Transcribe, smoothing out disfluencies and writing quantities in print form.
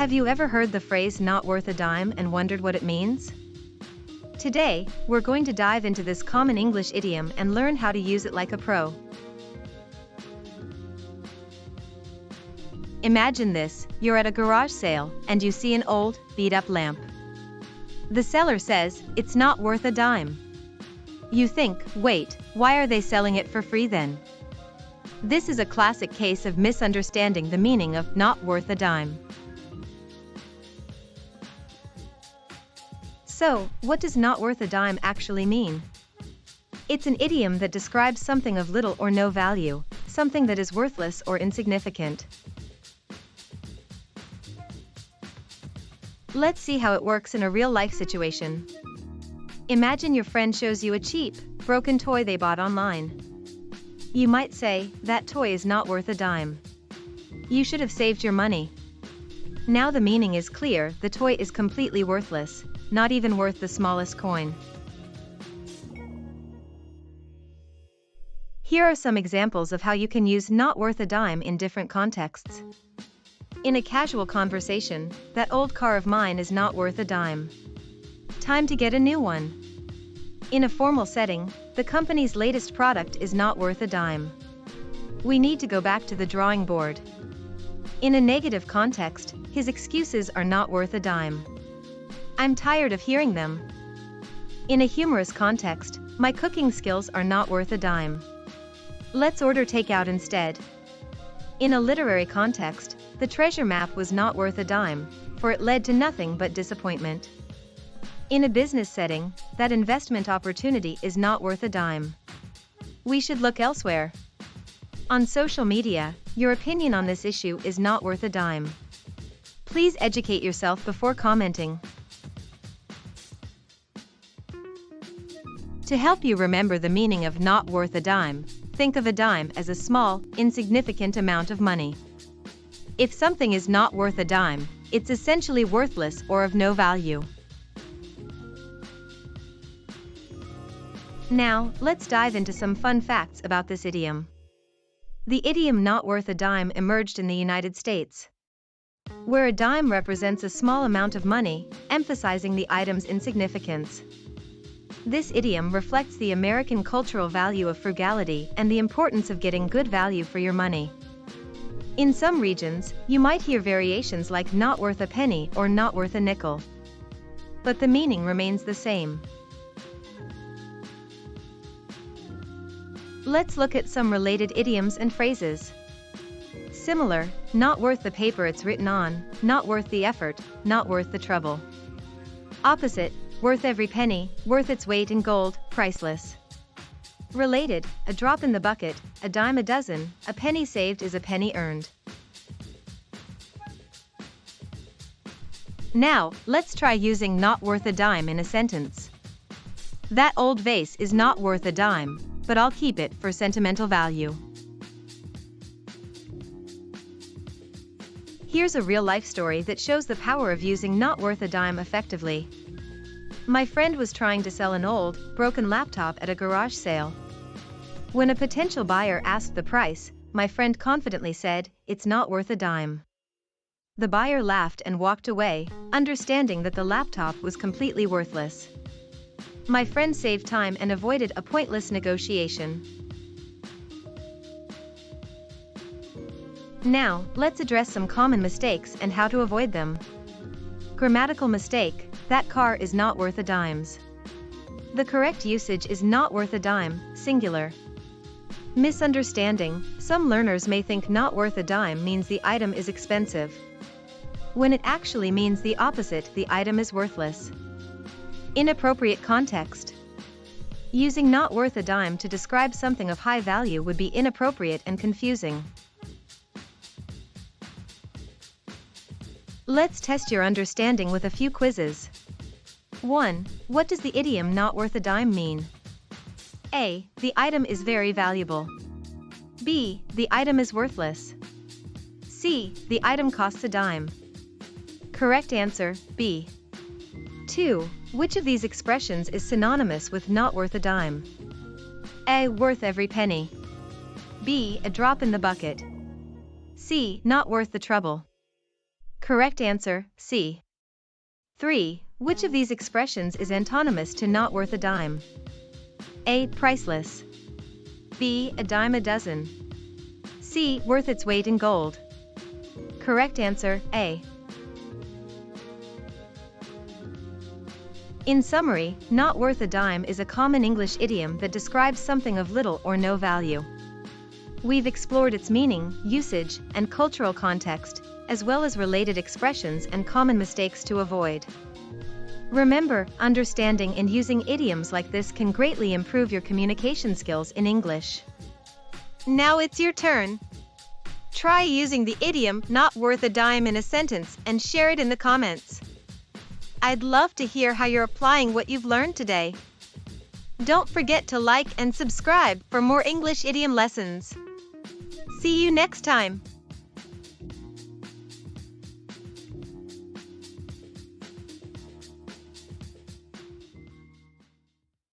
Have you ever heard the phrase "not worth a dime" and wondered what it means? Today, we're going to dive into this common English idiom and learn how to use it like a pro. Imagine this: you're at a garage sale, and you see an old, beat-up lamp. The seller says, "It's not worth a dime." You think, wait, why are they selling it for free then? This is a classic case of misunderstanding the meaning of "not worth a dime." So, what does "not worth a dime" actually mean? It's an idiom that describes something of little or no value, something that is worthless or insignificant. Let's see how it works in a real-life situation. Imagine your friend shows you a cheap, broken toy they bought online. You might say, "That toy is not worth a dime. You should have saved your money." Now the meaning is clear: the toy is completely worthless, not even worth the smallest coin. Here are some examples of how you can use "not worth a dime" in different contexts. In a casual conversation, "That old car of mine is not worth a dime. Time to get a new one." In a formal setting, "The company's latest product is not worth a dime. We need to go back to the drawing board." In a negative context, "His excuses are not worth a dime. I'm tired of hearing them." In a humorous context, "My cooking skills are not worth a dime. Let's order takeout instead." In a literary context, "The treasure map was not worth a dime, for it led to nothing but disappointment." In a business setting, "That investment opportunity is not worth a dime. We should look elsewhere." On social media, your opinion on this issue is not worth a dime. Please educate yourself before commenting. To help you remember the meaning of "not worth a dime," think of a dime as a small, insignificant amount of money. If something is not worth a dime, it's essentially worthless or of no value. Now, let's dive into some fun facts about this idiom. The idiom "not worth a dime" emerged in the United States, where a dime represents a small amount of money, emphasizing the item's insignificance. This idiom reflects the American cultural value of frugality and the importance of getting good value for your money. In some regions, you might hear variations like "not worth a penny" or "not worth a nickel. But the meaning remains the same. Let's look at some related idioms and phrases. Similar: "not worth the paper it's written on," "not worth the effort," "not worth the trouble." Opposite: "worth every penny," "worth its weight in gold," "priceless." Related: "a drop in the bucket," "a dime a dozen," "a penny saved is a penny earned." Now, let's try using "not worth a dime" in a sentence. "That old vase is not worth a dime, but I'll keep it for sentimental value." Here's a real-life story that shows the power of using "not worth a dime" effectively. My friend was trying to sell an old, broken laptop at a garage sale. When a potential buyer asked the price, my friend confidently said, "It's not worth a dime." The buyer laughed and walked away, understanding that the laptop was completely worthless. My friend saved time and avoided a pointless negotiation. Now, let's address some common mistakes and how to avoid them. Grammatical mistake: "That car is not worth a dime." The correct usage is "not worth a dime," singular. Misunderstanding: some learners may think "not worth a dime" means the item is expensive, when it actually means the opposite: the item is worthless. Inappropriate context: using "not worth a dime" to describe something of high value would be inappropriate and confusing. Let's test your understanding with a few quizzes. 1. What does the idiom "not worth a dime" mean? A. The item is very valuable. B. The item is worthless. C. The item costs a dime. Correct answer, B. 2. Which of these expressions is synonymous with "not worth a dime"? A. Worth every penny. B. A drop in the bucket. C. Not worth the trouble. Correct answer, C. 3. Which of these expressions is antonymous to not worth a dime? A. Priceless. B. A dime a dozen. C. Worth its weight in gold. Correct answer, A. In summary, not worth a dime is a common English idiom that describes something of little or no value. We've explored its meaning, usage, and cultural context, as well as related expressions and common mistakes to avoid. Remember, understanding and using idioms like this can greatly improve your communication skills in English. Now it's your turn. Try using the idiom "not worth a dime" in a sentence and share it in the comments. I'd love to hear how you're applying what you've learned today. Don't forget to like and subscribe for more English idiom lessons. See you next time.